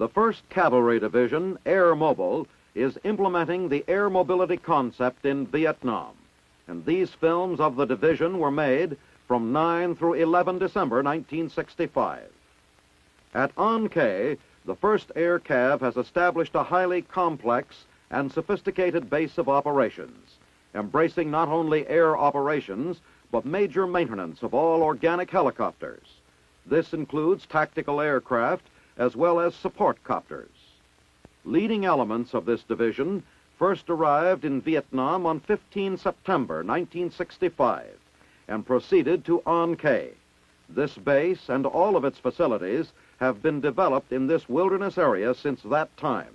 The 1st Cavalry Division, Air Mobile, is implementing the air mobility concept in Vietnam. And these films of the division were made from 9 through 11 December 1965. At An Khê, the 1st Air Cav has established a highly complex and sophisticated base of operations, embracing not only air operations, but major maintenance of all organic helicopters. This includes tactical aircraft as well as support copters. Leading elements of this division first arrived in Vietnam on 15 September 1965 and proceeded to An Khê. This base and all of its facilities have been developed in this wilderness area since that time.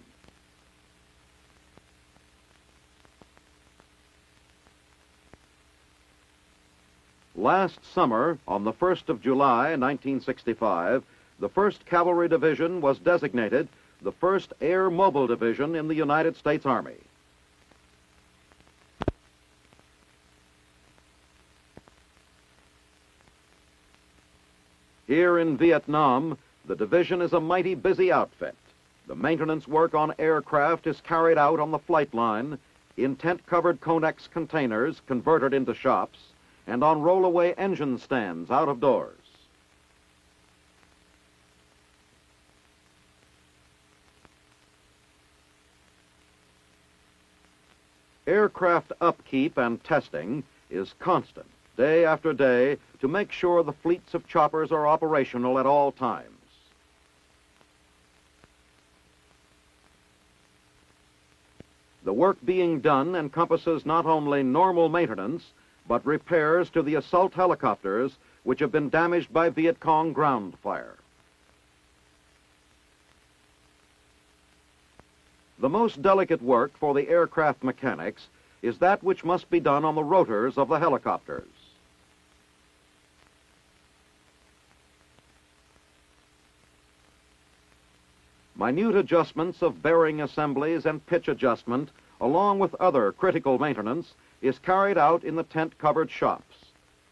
Last summer, on the 1st of July, 1965, the 1st Cavalry Division was designated the 1st Air Mobile Division in the United States Army. Here in Vietnam, the division is a mighty busy outfit. The maintenance work on aircraft is carried out on the flight line, in tent-covered Conex containers converted into shops, and on rollaway engine stands out of doors. Aircraft upkeep and testing is constant, day after day, to make sure the fleets of choppers are operational at all times. The work being done encompasses not only normal maintenance, but repairs to the assault helicopters which have been damaged by Viet Cong ground fire. The most delicate work for the aircraft mechanics is that which must be done on the rotors of the helicopters. Minute adjustments of bearing assemblies and pitch adjustment, along with other critical maintenance, is carried out in the tent-covered shops.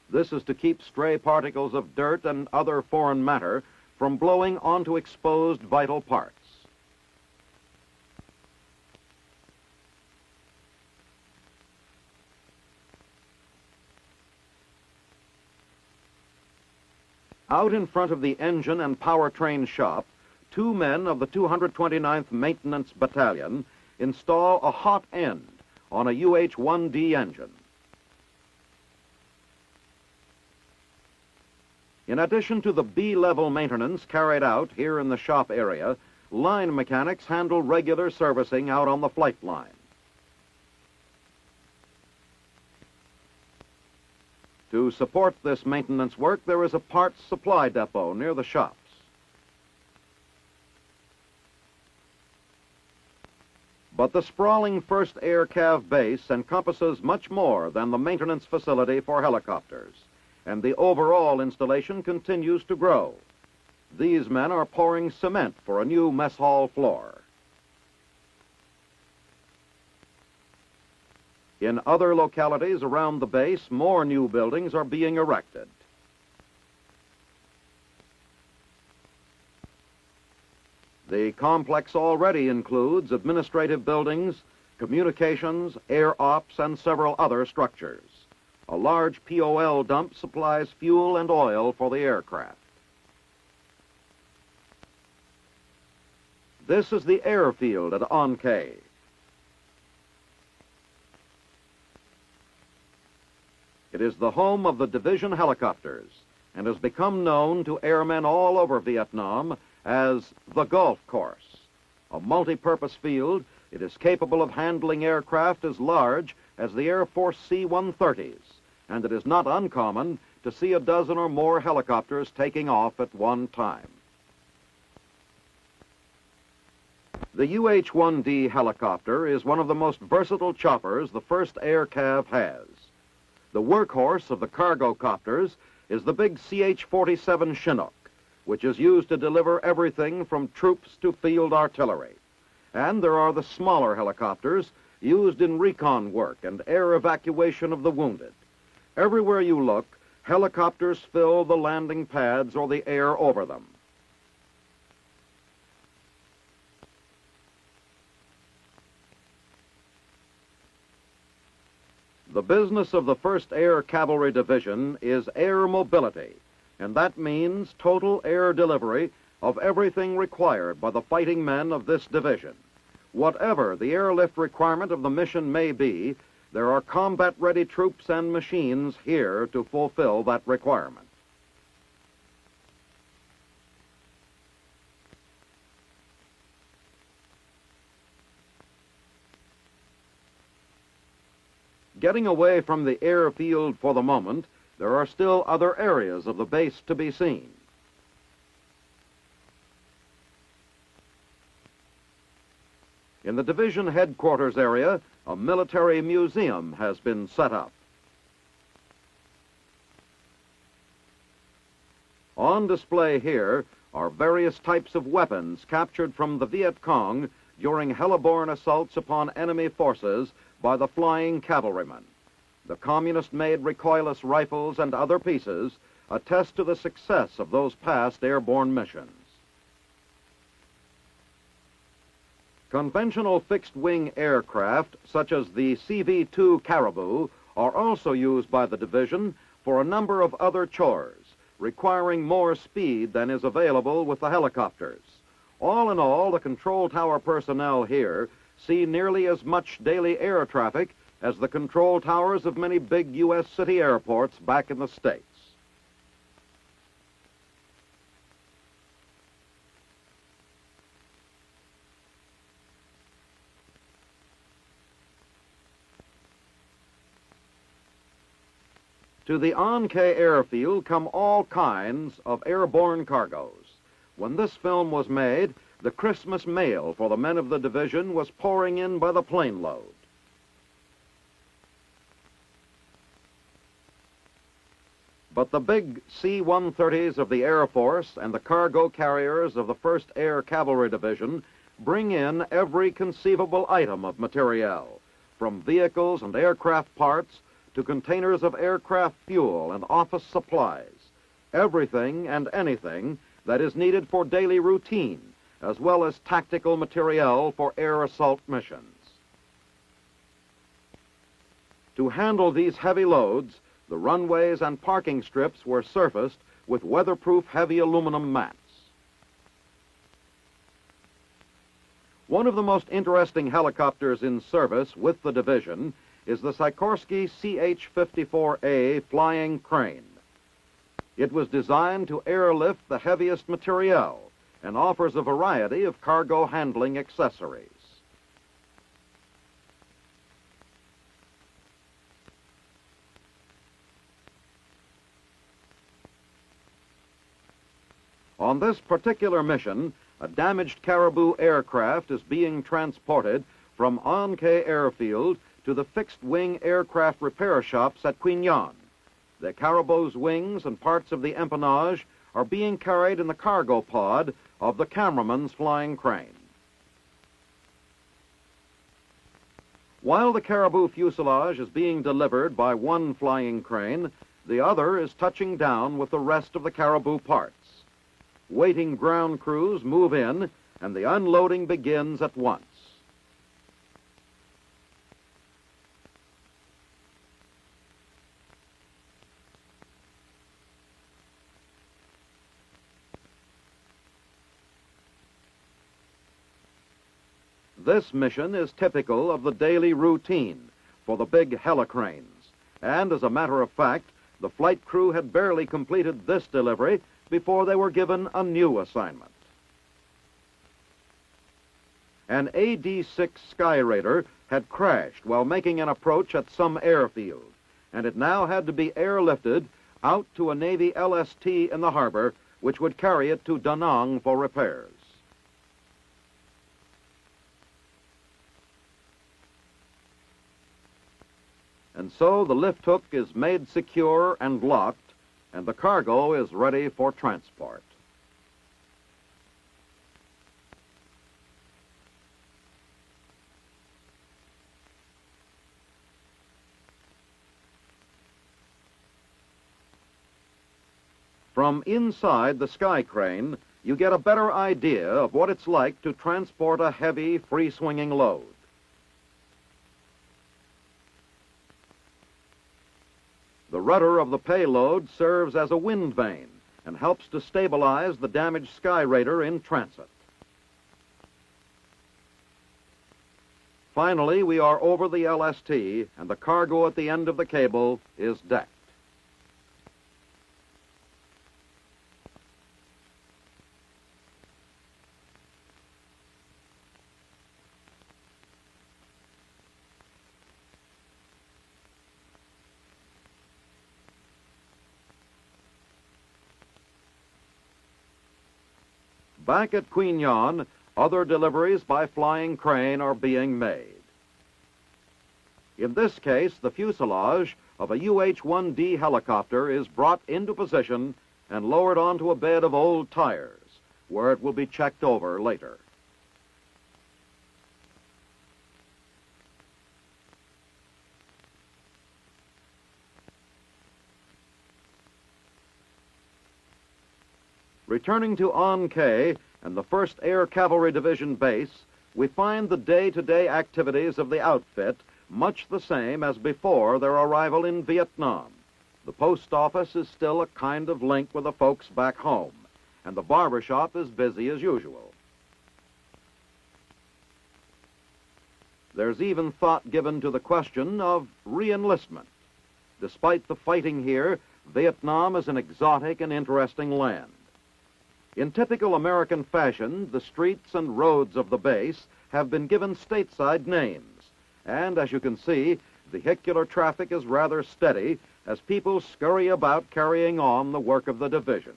This is to keep stray particles of dirt and other foreign matter from blowing onto exposed vital parts. Out in front of the engine and powertrain shop, 2 men of the 229th Maintenance Battalion install a hot end on a UH-1D engine. In addition to the B-level maintenance carried out here in the shop area, line mechanics handle regular servicing out on the flight line. To support this maintenance work, there is a parts supply depot near the shops. But the sprawling 1st Air Cav base encompasses much more than the maintenance facility for helicopters, and the overall installation continues to grow. These men are pouring cement for a new mess hall floor. In other localities around the base, more new buildings are being erected. The complex already includes administrative buildings, communications, air ops, and several other structures. A large POL dump supplies fuel and oil for the aircraft. This is the airfield at An Khê. It is the home of the division helicopters and has become known to airmen all over Vietnam as the golf course. A multi-purpose field, it is capable of handling aircraft as large as the Air Force C-130s, and it is not uncommon to see a dozen or more helicopters taking off at one time. The UH-1D helicopter is one of the most versatile choppers the 1st Air Cav has. The workhorse of the cargo copters is the big CH-47 Chinook, which is used to deliver everything from troops to field artillery. And there are the smaller helicopters used in recon work and air evacuation of the wounded. Everywhere you look, helicopters fill the landing pads or the air over them. The business of the 1st Air Cavalry Division is air mobility, and that means total air delivery of everything required by the fighting men of this division. Whatever the airlift requirement of the mission may be, there are combat-ready troops and machines here to fulfill that requirement. Getting away from the airfield for the moment, there are still other areas of the base to be seen. In the division headquarters area, a military museum has been set up. On display here are various types of weapons captured from the Viet Cong during hell-born assaults upon enemy forces by the flying cavalrymen. The communist-made recoilless rifles and other pieces attest to the success of those past airborne missions. Conventional fixed-wing aircraft, such as the CV-2 Caribou, are also used by the division for a number of other chores, requiring more speed than is available with the helicopters. All in all, the control tower personnel here see nearly as much daily air traffic as the control towers of many big U.S. city airports back in the States. To the An-Khe airfield come all kinds of airborne cargoes. When this film was made, the Christmas mail for the men of the division was pouring in by the plane load. But the big C-130s of the Air Force and the cargo carriers of the 1st Air Cavalry Division bring in every conceivable item of materiel, from vehicles and aircraft parts to containers of aircraft fuel and office supplies, everything and anything that is needed for daily routine, as well as tactical materiel for air assault missions. To handle these heavy loads, the runways and parking strips were surfaced with weatherproof heavy aluminum mats. One of the most interesting helicopters in service with the division is the Sikorsky CH-54A flying crane. It was designed to airlift the heaviest materiel and offers a variety of cargo handling accessories. On this particular mission, a damaged Caribou aircraft is being transported from An-Khe Airfield to the fixed-wing aircraft repair shops at Quy Nhon. The Caribou's wings and parts of the empennage are being carried in the cargo pod of the cameraman's flying crane. While the Caribou fuselage is being delivered by one flying crane, the other is touching down with the rest of the Caribou parts. Waiting ground crews move in, and the unloading begins at once. This mission is typical of the daily routine for the big helicranes, and as a matter of fact, the flight crew had barely completed this delivery before they were given a new assignment. An AD-6 Sky Raider had crashed while making an approach at some airfield, and it now had to be airlifted out to a Navy LST in the harbor, which would carry it to Da Nang for repairs. And so the lift hook is made secure and locked, and the cargo is ready for transport. From inside the sky crane, you get a better idea of what it's like to transport a heavy, free-swinging load. The rudder of the payload serves as a wind vane and helps to stabilize the damaged Sky Raider in transit. Finally, we are over the LST, and the cargo at the end of the cable is decked. Back at Queen Yon, other deliveries by flying crane are being made. In this case, the fuselage of a UH-1D helicopter is brought into position and lowered onto a bed of old tires, where it will be checked over later. Returning to An-Khe and the 1st Air Cavalry Division base, we find the day-to-day activities of the outfit much the same as before their arrival in Vietnam. The post office is still a kind of link with the folks back home, and the barber shop is busy as usual. There's even thought given to the question of re-enlistment. Despite the fighting here, Vietnam is an exotic and interesting land. In typical American fashion, the streets and roads of the base have been given stateside names, and as you can see, vehicular traffic is rather steady as people scurry about carrying on the work of the division.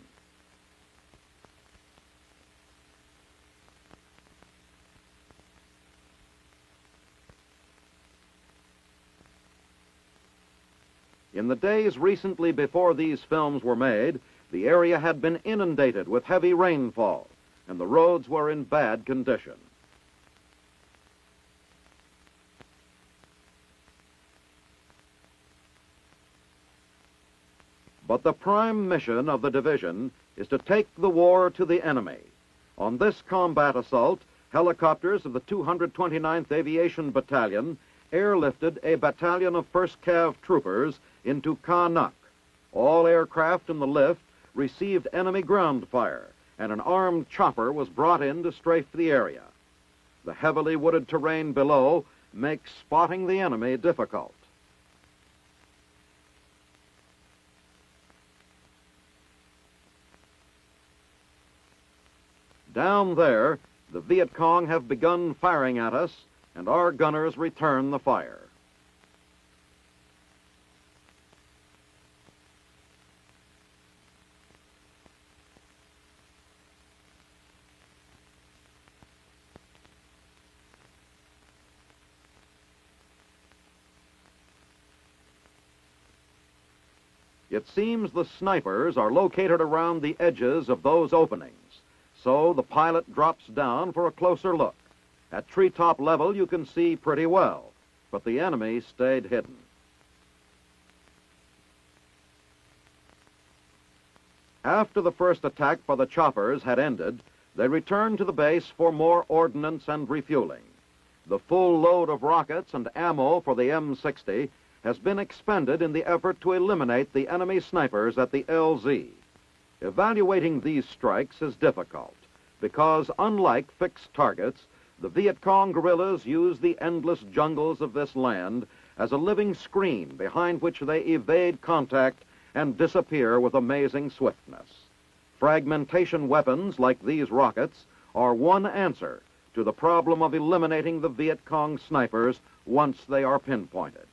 In the days recently before these films were made, the area had been inundated with heavy rainfall, and the roads were in bad condition. But the prime mission of the division is to take the war to the enemy. On this combat assault, helicopters of the 229th Aviation Battalion airlifted a battalion of 1st Cav troopers into Ka Nak. All aircraft in the lift received enemy ground fire, and an armed chopper was brought in to strafe the area. The heavily wooded terrain below makes spotting the enemy difficult. Down there, the Viet Cong have begun firing at us, and our gunners return the fire. It seems the snipers are located around the edges of those openings, so the pilot drops down for a closer look. At treetop level, you can see pretty well, but the enemy stayed hidden. After the first attack by the choppers had ended, they returned to the base for more ordnance and refueling. The full load of rockets and ammo for the M60 has been expended in the effort to eliminate the enemy snipers at the LZ. Evaluating these strikes is difficult because, unlike fixed targets, the Viet Cong guerrillas use the endless jungles of this land as a living screen behind which they evade contact and disappear with amazing swiftness. Fragmentation weapons like these rockets are one answer to the problem of eliminating the Viet Cong snipers once they are pinpointed.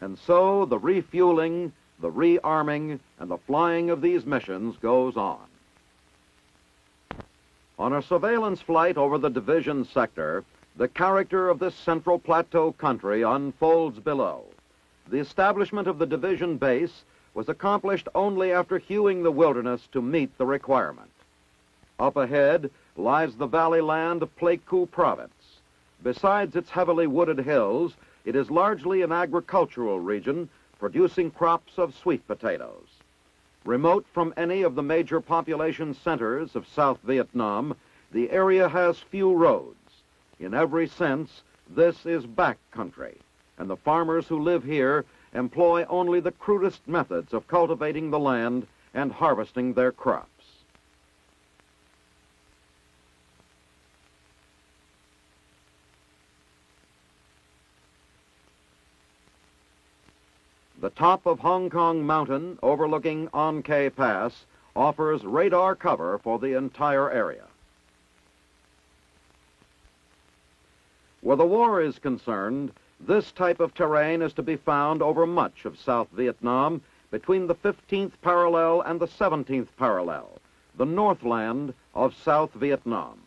And so the refueling, the rearming, and the flying of these missions goes on. On a surveillance flight over the division sector, the character of this Central Plateau country unfolds below. The establishment of the division base was accomplished only after hewing the wilderness to meet the requirement. Up ahead lies the valley land of Plieku province. Besides its heavily wooded hills, it is largely an agricultural region producing crops of sweet potatoes. Remote from any of the major population centers of South Vietnam, the area has few roads. In every sense, this is back country, and the farmers who live here employ only the crudest methods of cultivating the land and harvesting their crops. The top of Hong Kong Mountain, overlooking An Khe Pass, offers radar cover for the entire area. Where the war is concerned, this type of terrain is to be found over much of South Vietnam between the 15th parallel and the 17th parallel, the Northland of South Vietnam.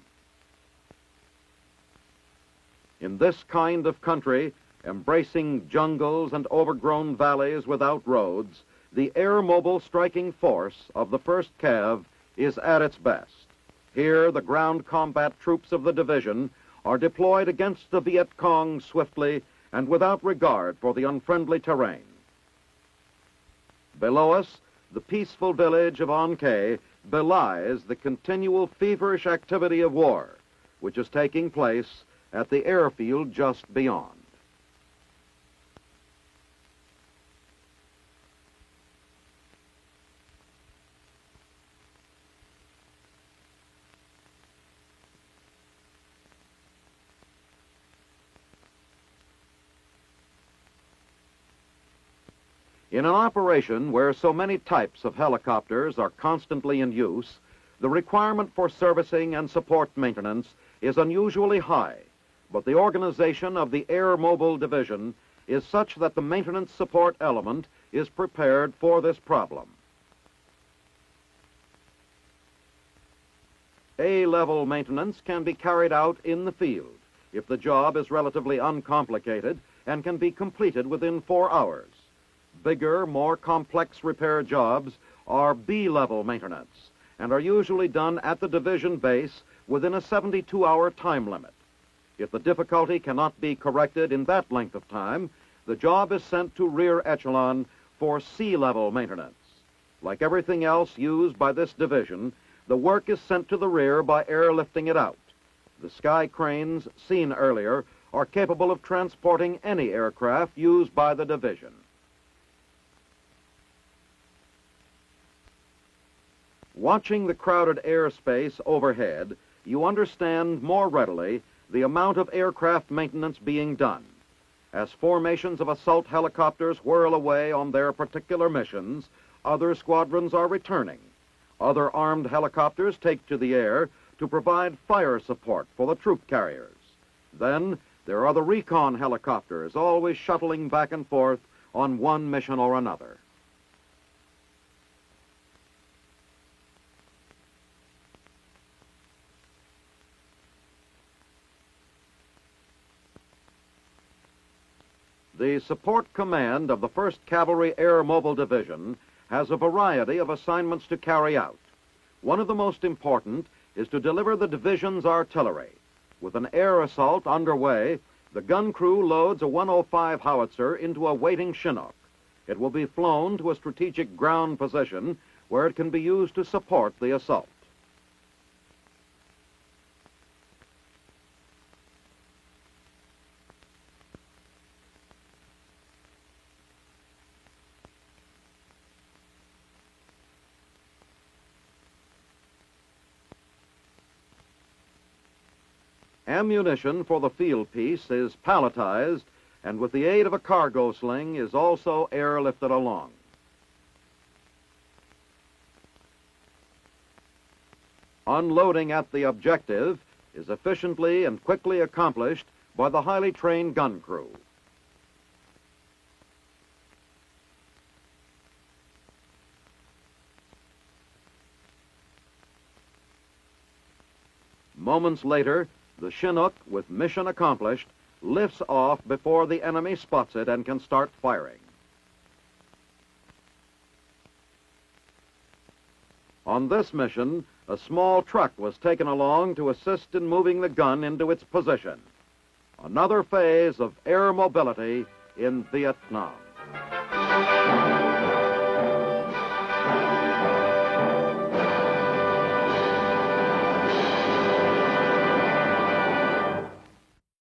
In this kind of country, embracing jungles and overgrown valleys without roads, the air-mobile striking force of the 1st Cav is at its best. Here, the ground combat troops of the division are deployed against the Viet Cong swiftly and without regard for the unfriendly terrain. Below us, the peaceful village of An Khe belies the continual feverish activity of war, which is taking place at the airfield just beyond. In an operation where so many types of helicopters are constantly in use, the requirement for servicing and support maintenance is unusually high, but the organization of the Air Mobile Division is such that the maintenance support element is prepared for this problem. A-level maintenance can be carried out in the field if the job is relatively uncomplicated and can be completed within 4 hours. Bigger, more complex repair jobs are B-level maintenance and are usually done at the division base within a 72-hour time limit. If the difficulty cannot be corrected in that length of time, the job is sent to rear echelon for C-level maintenance. Like everything else used by this division, the work is sent to the rear by airlifting it out. The sky cranes seen earlier are capable of transporting any aircraft used by the division. Watching the crowded airspace overhead, you understand more readily the amount of aircraft maintenance being done. As formations of assault helicopters whirl away on their particular missions, other squadrons are returning. Other armed helicopters take to the air to provide fire support for the troop carriers. Then there are the recon helicopters always shuttling back and forth on one mission or another. The support command of the 1st Cavalry Air Mobile Division has a variety of assignments to carry out. One of the most important is to deliver the division's artillery. With an air assault underway, the gun crew loads a 105 howitzer into a waiting Chinook. It will be flown to a strategic ground position where it can be used to support the assault. Ammunition for the field piece is palletized and with the aid of a cargo sling is also airlifted along. Unloading at the objective is efficiently and quickly accomplished by the highly trained gun crew. Moments later, the Chinook, with mission accomplished, lifts off before the enemy spots it and can start firing. On this mission, a small truck was taken along to assist in moving the gun into its position. Another phase of air mobility in Vietnam.